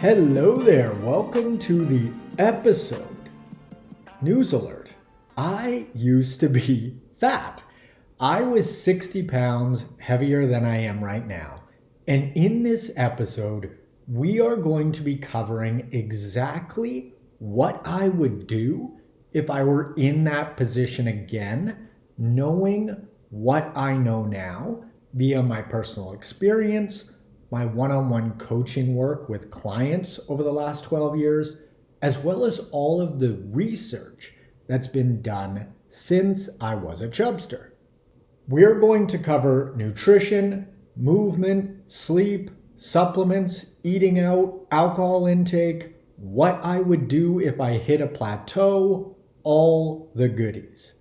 Hello there, welcome to the episode. News alert. I used to be fat. I was 60 pounds heavier than I am right now. And in this episode, we are going to be covering exactly what I would do if I were in that position again, knowing what I know now via my personal experience, my one-on-one coaching work with clients over the last 12 years, as well as all of the research that's been done since I was a chubster. We're going to cover nutrition, movement, sleep, supplements, eating out, alcohol intake, what I would do if I hit a plateau, all the goodies.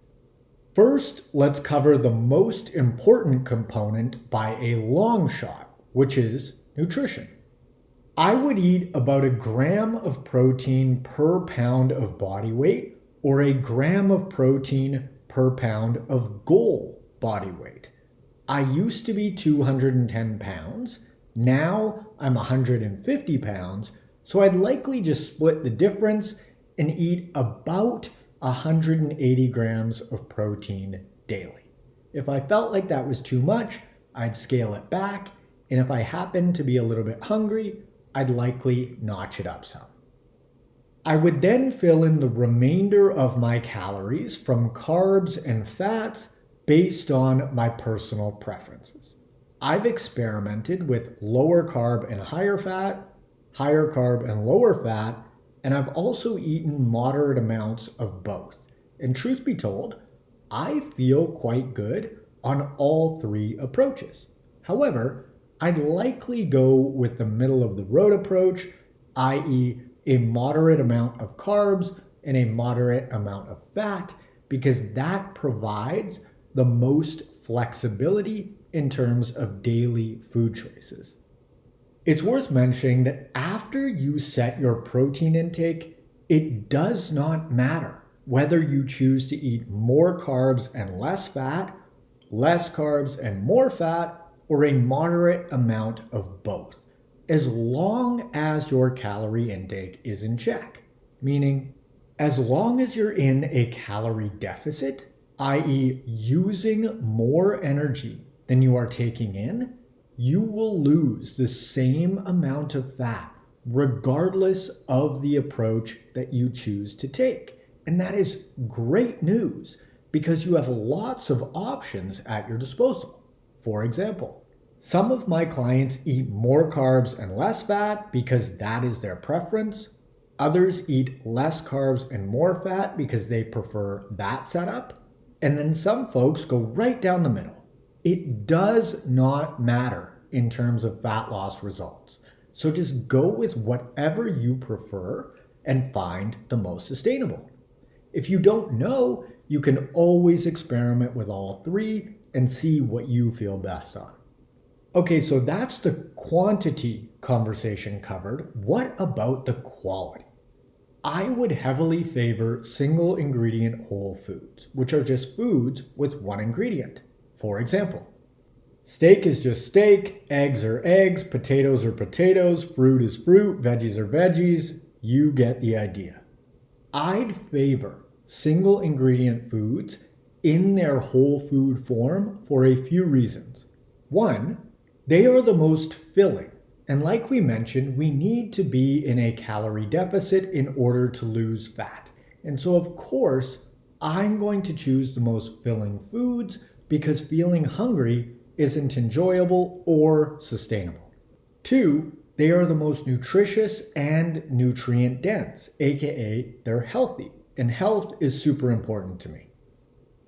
First, let's cover the most important component by a long shot, which is nutrition. I would eat about a gram of protein per pound of body weight or a gram of protein per pound of goal body weight. I used to be 210 pounds. Now I'm 150 pounds, so I'd likely just split the difference and eat about 180 grams of protein daily. If I felt like that was too much, I'd scale it back. And if I happen to be a little bit hungry, I'd likely notch it up some. I would then fill in the remainder of my calories from carbs and fats based on my personal preferences. I've experimented with lower carb and higher carb and lower fat, and I've also eaten moderate amounts of both. And truth be told, I feel quite good on all three approaches. However, I'd likely go with the middle of the road approach, i.e. a moderate amount of carbs and a moderate amount of fat, because that provides the most flexibility in terms of daily food choices. It's worth mentioning that after you set your protein intake, it does not matter whether you choose to eat more carbs and less fat, less carbs and more fat, or a moderate amount of both, as long as your calorie intake is in check. Meaning, as long as you're in a calorie deficit, i.e. using more energy than you are taking in, you will lose the same amount of fat regardless of the approach that you choose to take. And that is great news because you have lots of options at your disposal. For example, some of my clients eat more carbs and less fat because that is their preference. Others eat less carbs and more fat because they prefer that setup. And then some folks go right down the middle. It does not matter in terms of fat loss results. So just go with whatever you prefer and find the most sustainable. If you don't know, you can always experiment with all three and see what you feel best on. Okay, so that's the quantity conversation covered. What about the quality? I would heavily favor single ingredient whole foods, which are just foods with one ingredient. For example, steak is just steak, eggs are eggs, potatoes are potatoes, fruit is fruit, veggies are veggies. You get the idea. I'd favor single ingredient foods in their whole food form for a few reasons. One, they are the most filling. And like we mentioned, we need to be in a calorie deficit in order to lose fat. And so of course, I'm going to choose the most filling foods because feeling hungry isn't enjoyable or sustainable. Two, they are the most nutritious and nutrient dense, aka they're healthy. And health is super important to me.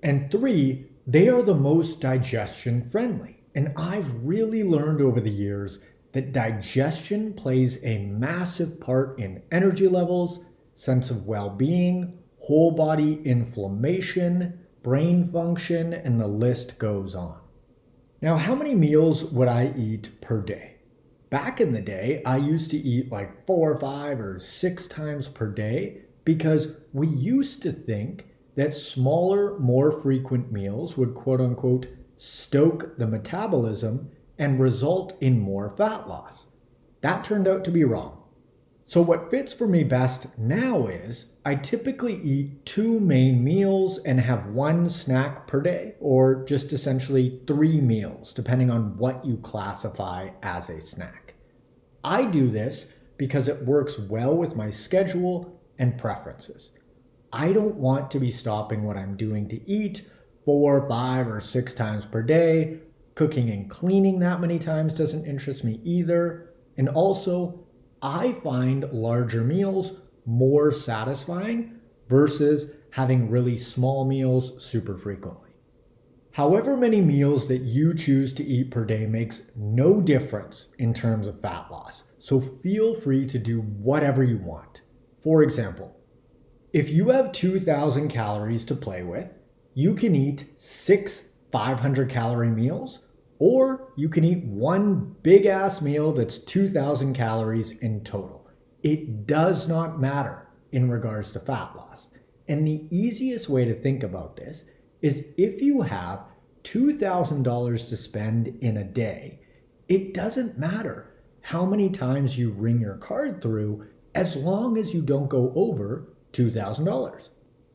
And three, they are the most digestion friendly. And I've really learned over the years that digestion plays a massive part in energy levels, sense of well-being, whole body inflammation, brain function, and the list goes on. Now, how many meals would I eat per day? Back in the day, I used to eat like 4 or 5 or 6 times per day because we used to think that smaller, more frequent meals would quote unquote stoke the metabolism and result in more fat loss. That turned out to be wrong. So what fits for me best now is I typically eat 2 main meals and have 1 snack per day, or just essentially 3 meals, depending on what you classify as a snack. I do this because it works well with my schedule and preferences. I don't want to be stopping what I'm doing to eat 4, 5, or 6 times per day. Cooking and cleaning that many times doesn't interest me either. And also, I find larger meals more satisfying versus having really small meals super frequently. However many meals that you choose to eat per day makes no difference in terms of fat loss. So feel free to do whatever you want. For example, if you have 2,000 calories to play with, you can eat 6 500-calorie meals, or you can eat 1 big-ass meal that's 2,000 calories in total. It does not matter in regards to fat loss. And the easiest way to think about this is if you have $2,000 to spend in a day, it doesn't matter how many times you ring your card through as long as you don't go over $2,000.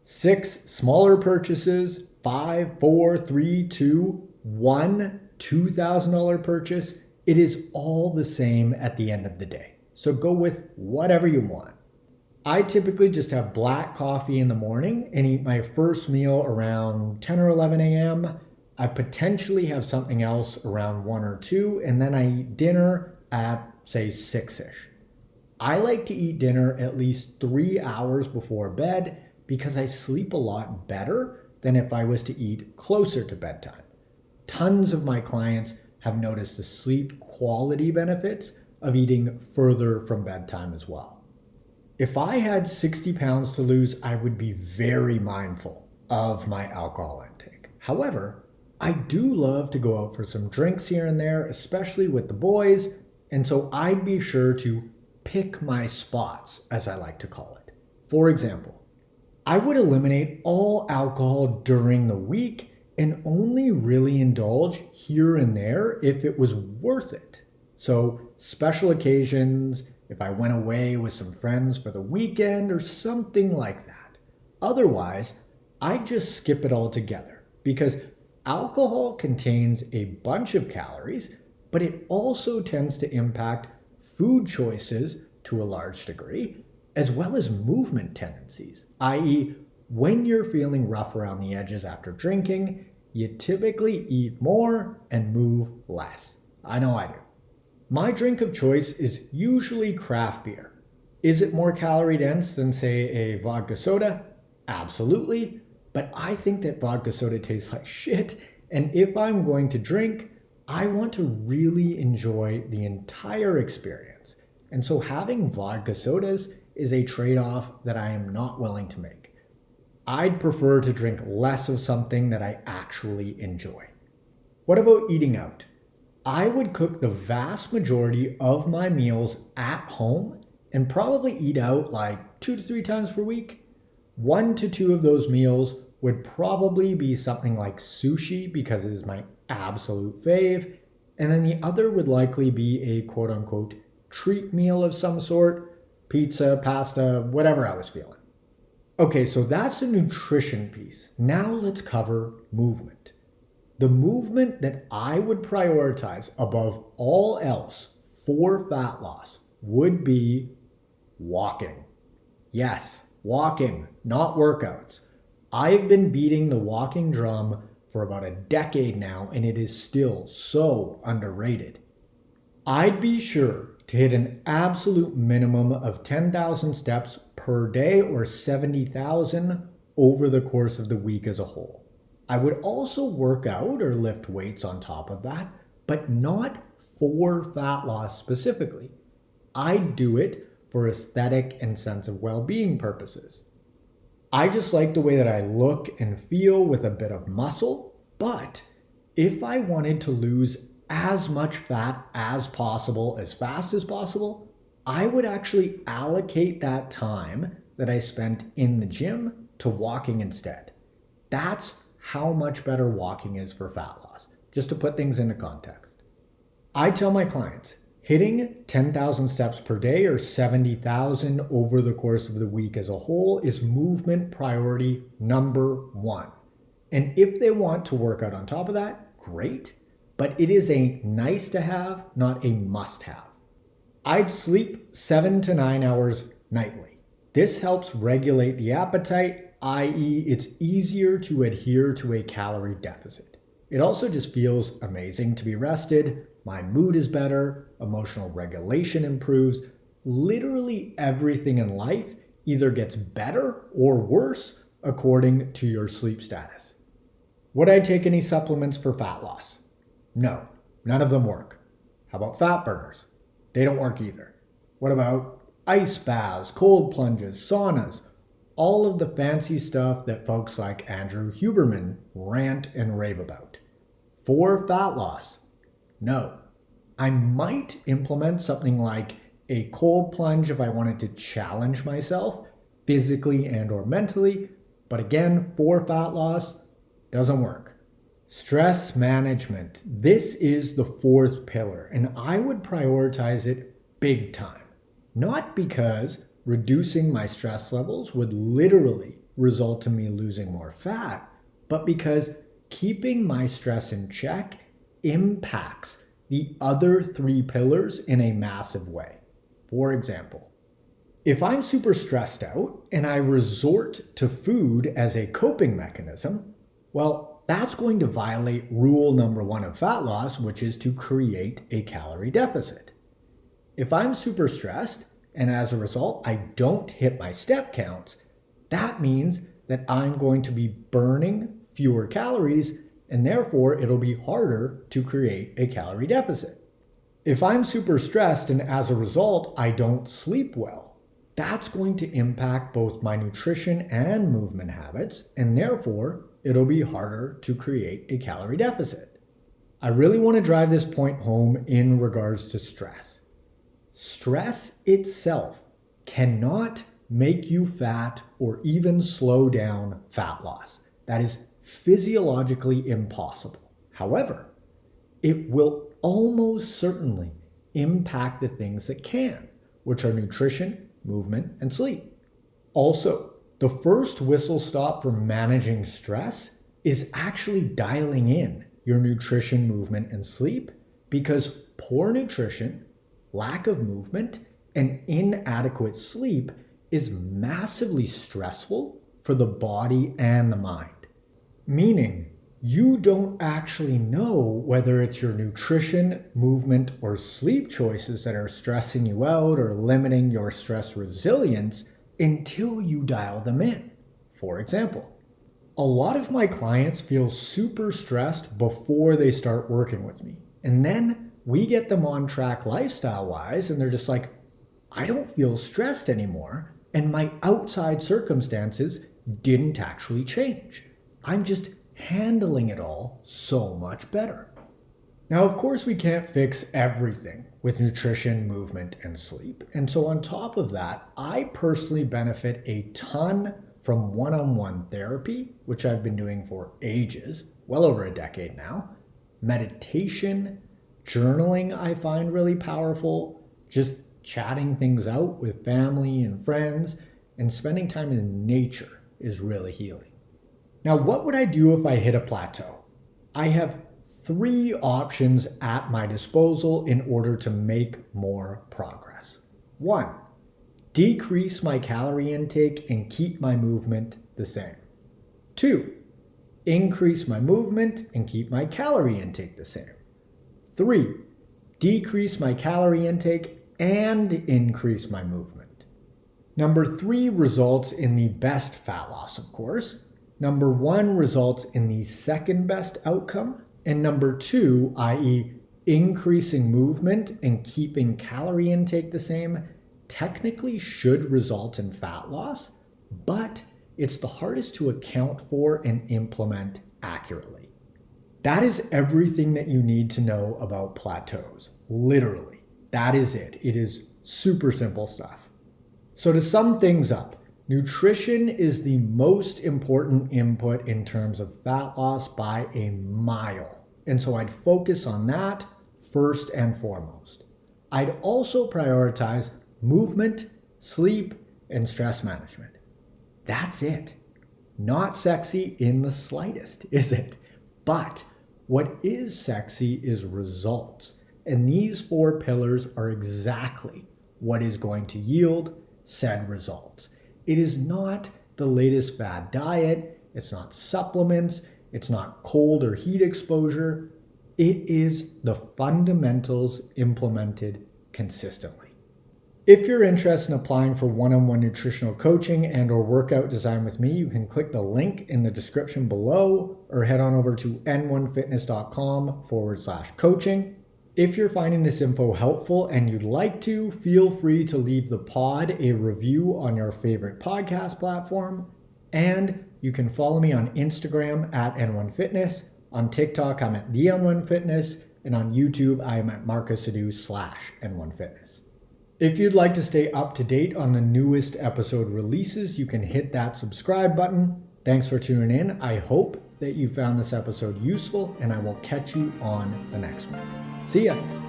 6 smaller purchases, 5, 4, 3, 2, 1 $2,000 purchase, it is all the same at the end of the day. So go with whatever you want. I typically just have black coffee in the morning and eat my first meal around 10 or 11 a.m. I potentially have something else around 1 or 2, and then I eat dinner at, say, 6-ish. I like to eat dinner at least 3 hours before bed because I sleep a lot better than if I was to eat closer to bedtime. Tons of my clients have noticed the sleep quality benefits of eating further from bedtime as well. If I had 60 pounds to lose, I would be very mindful of my alcohol intake. However, I do love to go out for some drinks here and there, especially with the boys, and so I'd be sure to pick my spots, as I like to call it. For example, I would eliminate all alcohol during the week and only really indulge here and there if it was worth it. So special occasions, if I went away with some friends for the weekend or something like that. Otherwise, I'd just skip it altogether because alcohol contains a bunch of calories, but it also tends to impact food choices to a large degree, as well as movement tendencies, i.e., when you're feeling rough around the edges after drinking, you typically eat more and move less. I know I do. My drink of choice is usually craft beer. Is it more calorie dense than, say, a vodka soda? Absolutely. But I think that vodka soda tastes like shit. And if I'm going to drink, I want to really enjoy the entire experience. And so having vodka sodas is a trade-off that I am not willing to make. I'd prefer to drink less of something that I actually enjoy. What about eating out? I would cook the vast majority of my meals at home and probably eat out like 2 to 3 times per week. 1 to 2 of those meals would probably be something like sushi because it is my absolute fave. And then the other would likely be a quote unquote treat meal of some sort, pizza, pasta, whatever I was feeling. Okay, so that's the nutrition piece. Now let's cover movement. The movement that I would prioritize above all else for fat loss would be walking. Yes, walking, not workouts. I've been beating the walking drum for about a decade now, and it is still so underrated. I'd be sure to hit an absolute minimum of 10,000 steps per day or 70,000 over the course of the week as a whole. I would also work out or lift weights on top of that, but not for fat loss specifically. I'd do it for aesthetic and sense of well-being purposes. I just like the way that I look and feel with a bit of muscle, but if I wanted to lose as much fat as possible, as fast as possible, I would actually allocate that time that I spent in the gym to walking instead. That's how much better walking is for fat loss, just to put things into context. I tell my clients, Hitting 10,000 steps per day or 70,000 over the course of the week as a whole is movement priority number one. And if they want to work out on top of that, great, but it is a nice to have, not a must have. I'd sleep 7 to 9 hours nightly. This helps regulate the appetite, i.e. it's easier to adhere to a calorie deficit. It also just feels amazing to be rested. My mood is better, emotional regulation improves. Literally everything in life either gets better or worse according to your sleep status. Would I take any supplements for fat loss? No, none of them work. How about fat burners? They don't work either. What about ice baths, cold plunges, saunas? All of the fancy stuff that folks like Andrew Huberman rant and rave about. For fat loss? No. I might implement something like a cold plunge if I wanted to challenge myself physically and or mentally, but again, for fat loss, doesn't work. Stress management. This is the fourth pillar, and I would prioritize it big time. Not because reducing my stress levels would literally result in me losing more fat, but because keeping my stress in check impacts the other three pillars in a massive way. For example, if I'm super stressed out and I resort to food as a coping mechanism, well, that's going to violate rule number one of fat loss, which is to create a calorie deficit. If I'm super stressed and as a result I don't hit my step counts, that means that I'm going to be burning fewer calories, and therefore it'll be harder to create a calorie deficit. If I'm super stressed and as a result I don't sleep well, that's going to impact both my nutrition and movement habits, and therefore it'll be harder to create a calorie deficit. I really want to drive this point home in regards to stress. Stress itself cannot make you fat or even slow down fat loss. That is physiologically impossible. However, it will almost certainly impact the things that can, which are nutrition, movement, and sleep. Also, the first whistle stop for managing stress is actually dialing in your nutrition, movement, and sleep, because poor nutrition, lack of movement, and inadequate sleep is massively stressful for the body and the mind. Meaning, you don't actually know whether it's your nutrition, movement, or sleep choices that are stressing you out or limiting your stress resilience until you dial them in. For example, a lot of my clients feel super stressed before they start working with me. And then we get them on track lifestyle-wise, and they're just like, I don't feel stressed anymore, and my outside circumstances didn't actually change. I'm just handling it all so much better. Now, of course, we can't fix everything with nutrition, movement, and sleep. And so on top of that, I personally benefit a ton from one-on-one therapy, which I've been doing for ages, well over a decade now. Meditation, journaling I find really powerful, just chatting things out with family and friends, and spending time in nature is really healing. Now, what would I do if I hit a plateau? I have 3 options at my disposal in order to make more progress. 1, decrease my calorie intake and keep my movement the same. 2, increase my movement and keep my calorie intake the same. 3, decrease my calorie intake and increase my movement. Number 3 results in the best fat loss, of course. Number 1 results in the second best outcome. And number 2, i.e. increasing movement and keeping calorie intake the same, technically should result in fat loss, but it's the hardest to account for and implement accurately. That is everything that you need to know about plateaus. Literally, that is it. It is super simple stuff. So to sum things up, nutrition is the most important input in terms of fat loss by a mile. And so I'd focus on that first and foremost. I'd also prioritize movement, sleep, and stress management. That's it. Not sexy in the slightest, is it? But what is sexy is results. And these 4 pillars are exactly what is going to yield said results. It is not the latest fad diet. It's not supplements. It's not cold or heat exposure. It is the fundamentals implemented consistently. If you're interested in applying for one-on-one nutritional coaching and or workout design with me, you can click the link in the description below or head on over to n1fitness.com/coaching. If you're finding this info helpful and you'd like to, feel free to leave the pod a review on your favorite podcast platform. And you can follow me on Instagram at n1fitness. On TikTok, I'm at the n1fitness. And on YouTube, I am at marcusadu/n1fitness. If you'd like to stay up to date on the newest episode releases, you can hit that subscribe button. Thanks for tuning in. I hope that you found this episode useful, and I will catch you on the next one. See ya.